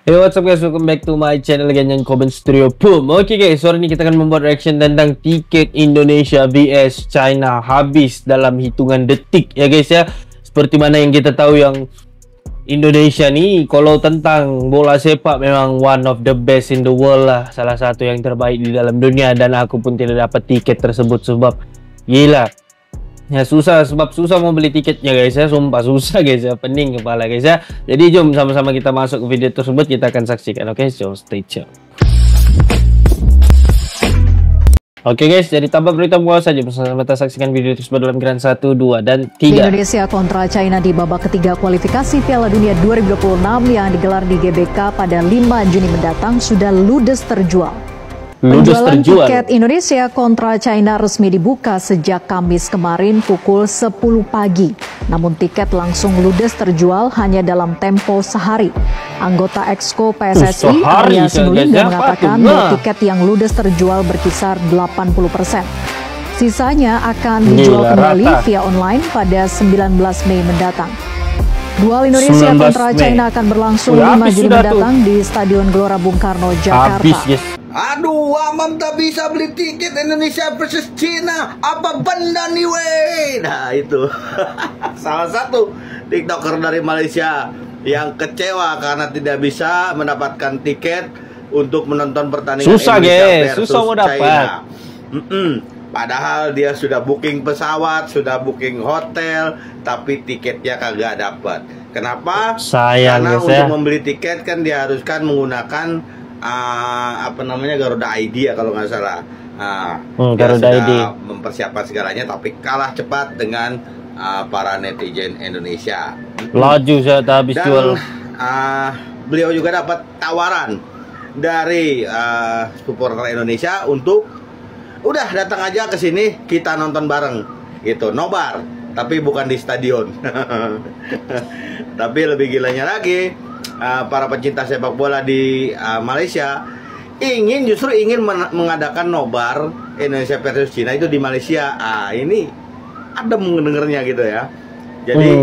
Hey, what's up guys, welcome back to my channel again, yang Comment Studio. Boom. Oke guys, hari ini kita akan membuat reaction tentang tiket Indonesia vs China habis dalam hitungan detik ya guys ya. Seperti mana yang kita tahu, yang Indonesia nih kalau tentang bola sepak memang one of the best in the world lah, salah satu yang terbaik di dalam dunia, dan aku pun tidak dapat tiket tersebut sebab gila ya, susah mau beli tiketnya guys ya, sumpah susah guys ya, pening kepala guys ya. Jadi jom sama-sama kita masuk ke video tersebut, kita akan saksikan. Oke, so stay tune. Oke guys, jadi tanpa berita buat saja bersama kita saksikan video tersebut dalam giliran 1, 2, dan 3. Indonesia kontra China di babak ketiga kualifikasi Piala Dunia 2026 yang digelar di GBK pada 5 Juni mendatang sudah ludes terjual. Penjualan tiket Indonesia kontra China resmi dibuka sejak Kamis kemarin pukul 10 pagi. Namun tiket langsung ludes terjual hanya dalam tempo sehari. Anggota Exco PSSI Arya Sinulinga mengatakan bahwa tiket yang ludes terjual berkisar 80%. Sisanya akan dijual kembali via online pada 19 Mei mendatang. Duel Indonesia kontra China akan berlangsung 5 Juni mendatang di Stadion Gelora Bung Karno, Jakarta. Aduh, Amam tak bisa beli tiket Indonesia versus China. Apa benda nih weh? Nah itu salah satu TikToker dari Malaysia yang kecewa karena tidak bisa mendapatkan tiket untuk menonton pertandingan Indonesia versus susah mau dapat. Padahal dia sudah booking pesawat, sudah booking hotel, tapi tiketnya kagak dapat. Kenapa? Sayang, karena untuk membeli tiket kan diharuskan menggunakan Garuda ID ya kalau nggak salah. Garuda ID mempersiapkan segalanya, tapi kalah cepat dengan para netizen Indonesia. Laju saya tak habis jual. Beliau juga dapat tawaran dari supporter Indonesia untuk udah datang aja ke sini, kita nonton bareng gitu, nobar, tapi bukan di stadion. Tapi lebih gilanya lagi, para pecinta sepak bola di Malaysia justru ingin mengadakan nobar Indonesia versus China itu di Malaysia. Ini ada mendengarnya gitu ya. Jadi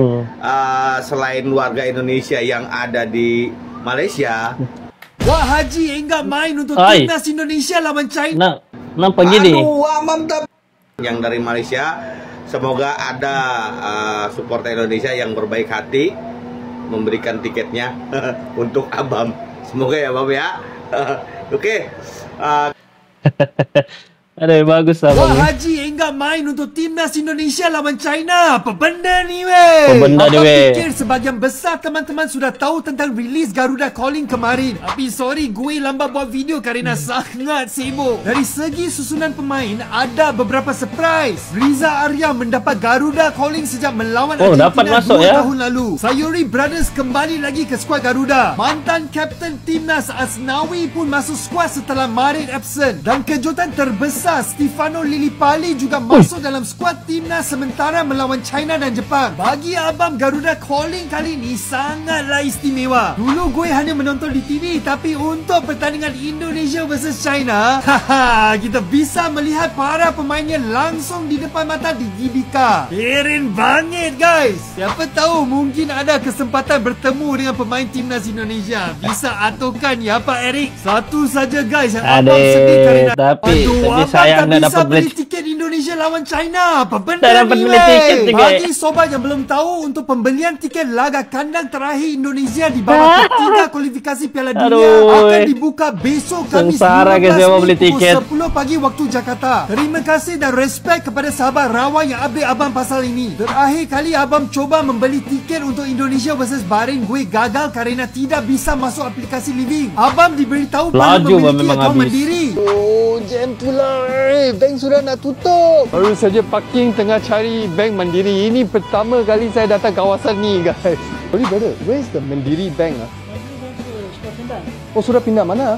selain warga Indonesia yang ada di Malaysia, wah Haji enggak main untuk timnas Indonesia lawan China. Nampak gini. Yang dari Malaysia, semoga ada supporter Indonesia yang berbaik hati memberikan tiketnya untuk Abam. Semoga ya Abam ya. Oke. Ada yang bagus lah. Wah Haji enggak main untuk timnas Indonesia lawan China. Apa benda ni weh? Apa benda ni weh? Fikir sebagian besar teman-teman sudah tahu tentang rilis Garuda Calling kemarin. Tapi sorry, gue lambat buat video kerana sangat sibuk. Dari segi susunan pemain, ada beberapa surprise. Riza Arya mendapat Garuda Calling sejak melawan Argentina 2 tahun lalu. Sayuri Brothers kembali lagi ke skuad Garuda. Mantan kapten timnas Asnawi pun masuk skuad setelah Marin absent. Dan kejutan terbesar, Stefano Lillipali juga masuk dalam skuad timnas sementara melawan China dan Jepang. Bagi Abang, Garuda Calling kali ini sangatlah istimewa. Dulu gue hanya menonton di TV, tapi untuk pertandingan Indonesia versus China, kita bisa melihat para pemainnya langsung di depan mata di GBK. Keren banget guys. Siapa tahu mungkin ada kesempatan bertemu dengan pemain timnas Indonesia. Bisa aturkan ya Pak Eric? Satu saja guys yang Abang sedih kerana tapi sayang tak bisa beli tiket Indonesia lawan China. Apa benda ni Bagi sobat yang belum tahu, untuk pembelian tiket laga kandang terakhir Indonesia di babak ketiga kualifikasi Piala Dunia akan dibuka besok Khamis 15 Mei pukul 10 pagi waktu Jakarta. Terima kasih dan respect kepada sahabat Rawan yang update Abang pasal ini. Terakhir kali Abang coba membeli tiket untuk Indonesia versus Bahrain, gue gagal kerana tidak bisa masuk aplikasi Living. Abang diberitahu perlu memiliki akaun mandiri. Oh, jam pula. Bank sudah nak tutup. Baru saja parking tengah cari bank Mandiri. Ini pertama kali saya datang kawasan ni guys. Sorry brother, where is the Mandiri Bank ah? Oh, sudah pindah mana?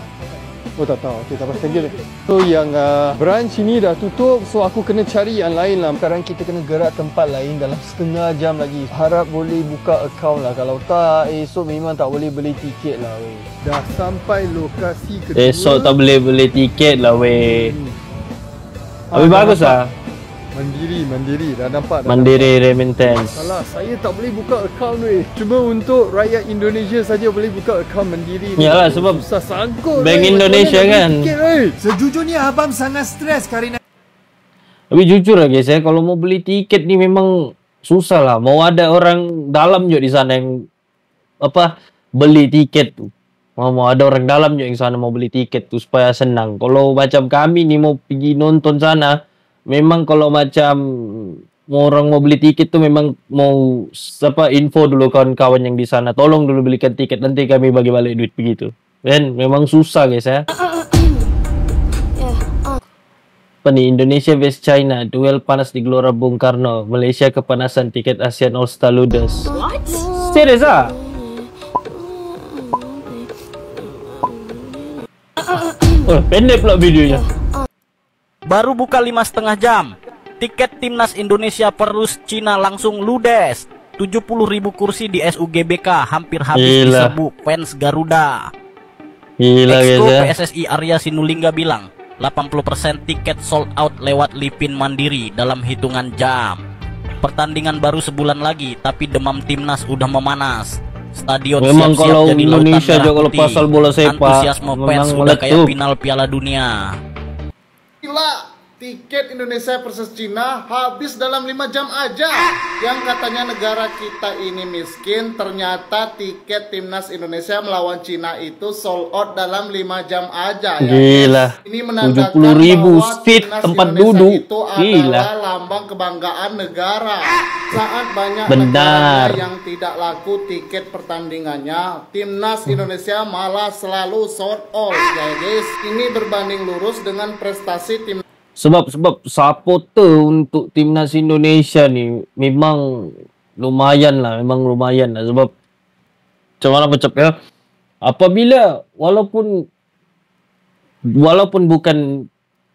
Oh, tak tahu. Okay, tak apa. Thank you. So yang branch ini dah tutup, so aku kena cari yang lain lah. Sekarang kita kena gerak tempat lain dalam setengah jam lagi. Harap boleh buka account lah. Kalau tak, esok memang tak boleh beli tiket lah weh. Dah sampai lokasi kedua. Esok tak boleh beli tiket lah weh. Tapi bagus lah. Mandiri dah nampak. Mandiri Remittance. Salah, saya tak boleh buka akaun weh. Cuma untuk rakyat Indonesia saja boleh buka akaun Mandiri. Yalah, sebab susah sangkut. Bank Indonesia kan. Sejujurnya abang sangat stres karena Tapi jujur lah guys ya, kalau mau beli tiket nih memang susah lah. Mau ada orang dalam juga di sana yang beli tiket tuh. Mau ada orang dalam juga yang sana mau beli tiket tuh supaya senang. Kalau macam kami nih mau pergi nonton sana, memang kalau macam orang mau beli tiket tuh memang mau info dulu kawan-kawan yang di sana. Tolong dulu belikan tiket, nanti kami bagi balik duit begitu. Dan memang susah guys ya. Apa nih, Indonesia vs China, duel panas di Gelora Bung Karno. Malaysia kepanasan tiket ASEAN All Star Ludes. What? Serius ah? Oh, pendek pula videonya. Baru buka 5,5 jam, tiket timnas Indonesia versus Cina langsung ludes. 70.000 kursi di SUGBK hampir habis diserbu fans Garuda. Gila Exco guys ya. PSSI Arya Sinulinga bilang 80% tiket sold out lewat Livin Mandiri dalam hitungan jam. Pertandingan baru sebulan lagi, tapi demam timnas udah memanas. Stadion memang siap-siap kalau jadi Indonesia lautan merah kalau putih. pasal bola sepak Antusiasme fans udah kayak final Piala Dunia. Gila, tiket Indonesia versus Cina habis dalam 5 jam aja. Yang katanya negara kita ini miskin, ternyata tiket timnas Indonesia melawan Cina itu sold out dalam 5 jam aja ya. Gila. Ini menandakan 70.000 bahwa seat timnas tempat Indonesia duduk. itu Gila. adalah lambang kebanggaan negara. Saat banyak Benar. negara yang tidak laku tiket pertandingannya, timnas Indonesia malah selalu sold out ya guys. Ini berbanding lurus dengan prestasi tim. Sebab supporter untuk timnas Indonesia nih memang lumayan lah sebab macam mana macam ya, apabila walaupun bukan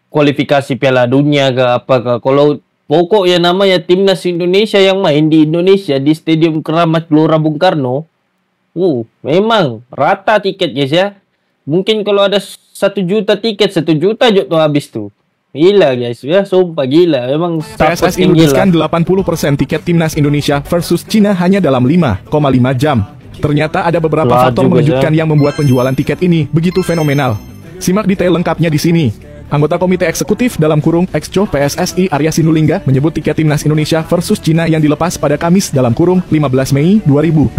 kualifikasi Piala Dunia ke apakah, kalau pokok yang namanya timnas Indonesia yang main di Indonesia di Stadium Keramat Gelora Bung Karno, memang rata tiket guys ya. Mungkin kalau ada 1 juta tiket, 1 juta juga tuh habis tuh. Gila guys ya, sumpah gila. Memang PSSI ludeskan 80% tiket timnas Indonesia versus Cina hanya dalam 5,5 jam. Ternyata ada beberapa faktor mengejutkan yang membuat penjualan tiket ini begitu fenomenal. Simak detail lengkapnya di sini. Anggota Komite Eksekutif dalam kurung Exco PSSI Arya Sinulinga menyebut tiket timnas Indonesia versus Cina yang dilepas pada Kamis dalam kurung 15 Mei 2025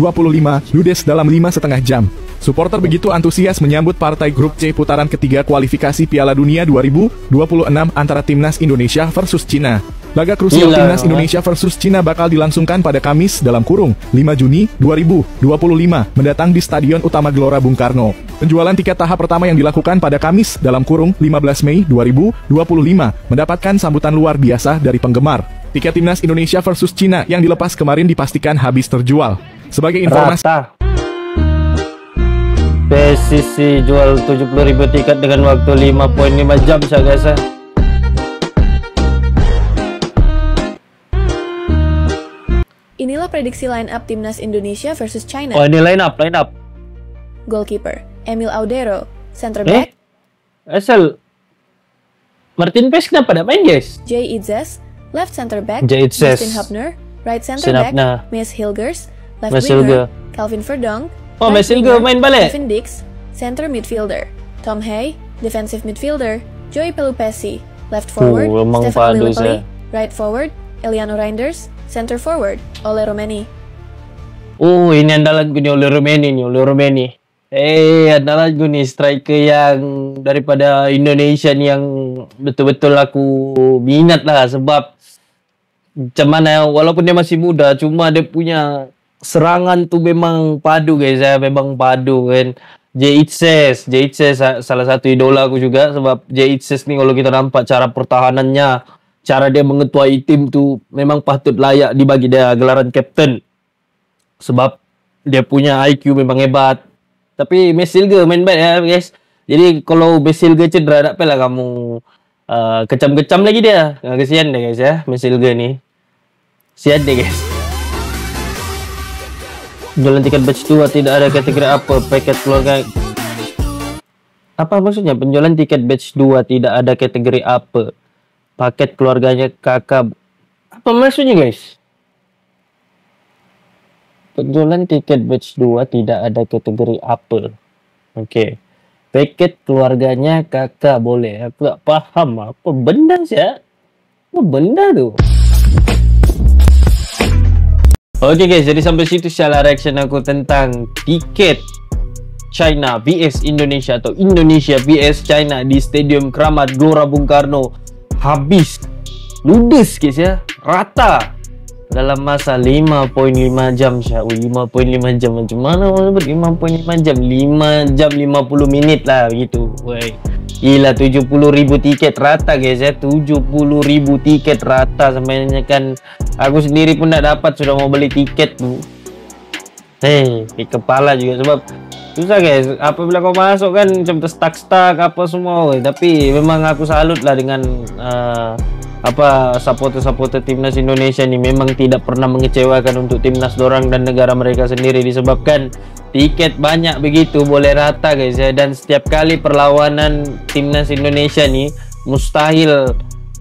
ludes dalam 5,5 jam. Supporter begitu antusias menyambut partai grup C putaran ketiga kualifikasi Piala Dunia 2026 antara timnas Indonesia versus Cina. Laga krusial timnas Indonesia versus Cina bakal dilangsungkan pada Kamis dalam kurung 5 Juni 2025 mendatang di Stadion Utama Gelora Bung Karno. Penjualan tiket tahap pertama yang dilakukan pada Kamis dalam kurung 15 Mei 2025 mendapatkan sambutan luar biasa dari penggemar. Tiket timnas Indonesia versus Cina yang dilepas kemarin dipastikan habis terjual. Sebagai informasi, PSSI jual 70.000 tiket dengan waktu 5,5 jam saya guys ya. Inilah prediksi line up timnas Indonesia versus China. Oh, ini line up. Goalkeeper Emil Audero, center back Martin Pes kenapa tidak main guys? Jay Itzes, left center back Justin Justin Hubner, right center back Mes Hilgers, left winger Calvin Verdonk, Mes Hilgers main balik. Kevin Dix, center midfielder Tom Hay, defensive midfielder Joey Pelupessy, left forward Stefan Lillipali, right forward Eliano Reinders, center forward Ole Romeni. Ini andalan gue nih Ole Romeni. Andalan gue nih striker yang daripada Indonesia nih yang betul-betul aku minat lah, sebab macam mana walaupun dia masih muda, cuma dia punya serangan tuh memang padu guys ya, memang padu kan. Jay Itzes salah satu idola aku juga, sebab Jay Itzes nih kalau kita nampak cara pertahanannya, cara dia mengetuai tim tuh memang patut layak dibagi dia gelaran kapten. Sebab dia punya IQ memang hebat. Tapi Mes Hilgers main baik ya guys. Jadi kalau Mes Hilgers cedera, tak apalah kamu kecam-kecam lagi dia. Kesian deh guys ya, Mes Hilgers ni. Kesian deh guys. Jualan tiket batch 2 tidak ada kategori apa, paket keluarga. Apa maksudnya penjualan tiket batch 2 tidak ada kategori apa? paket keluarganya kakak. Apa maksudnya guys? Penjualan tiket batch 2 tidak ada kategori Apple. Oke. Paket keluarganya kakak boleh. Aku tak paham apa benda sih ya? Apa benda tuh? Oke guys, jadi sampai situ salah reaction aku tentang tiket China vs Indonesia atau Indonesia vs China di Stadium Kramat Gelora Bung Karno. Habis ludes guys ya, rata dalam masa 5.5 jam. 5.5 jam macam mana mau sebut 5.5 jam? 5 jam 50 menit lah gitu. Woi, gila, 70.000 tiket rata guys ya, 70.000 tiket rata. Sebenarnya kan aku sendiri pun tidak dapat, sudah mau beli tiket tuh. Di kepala juga sebab susah guys. Apabila kau masuk kan macam stuck apa semua. Tapi memang aku salut lah dengan supporter timnas Indonesia nih, memang tidak pernah mengecewakan untuk timnas dorang dan negara mereka sendiri, disebabkan tiket banyak begitu, boleh rata guys ya. Dan setiap kali perlawanan timnas Indonesia nih mustahil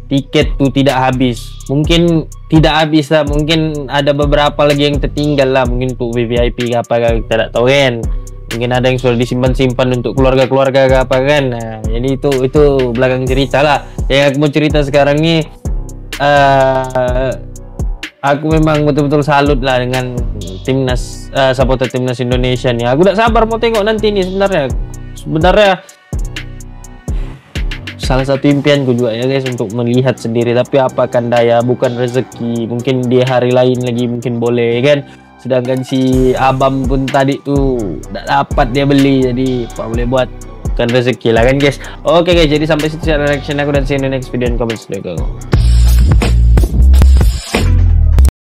tiket tuh tidak habis. Mungkin tidak habis lah, mungkin ada beberapa lagi yang tertinggal lah, mungkin untuk VIP apa kita tidak tahu kan. Mungkin ada yang sudah disimpan untuk keluarga-keluarga apa kan. Nah, jadi itu belakang cerita lah. Yang aku mau cerita sekarang nih, aku memang betul-betul salut lah dengan timnas, supporter timnas Indonesia nih. Aku tidak sabar mau tengok nanti nih sebenarnya salah satu impianku juga ya guys untuk melihat sendiri. Tapi apakan daya, bukan rezeki. Mungkin di hari lain lagi mungkin boleh kan. Sedangkan si Abam pun tadi tuh tidak dapat dia beli, jadi apa boleh buat, bukan rezeki lah kan guys. Oke guys, jadi sampai situ reaction aku dan see you in the next video and comments.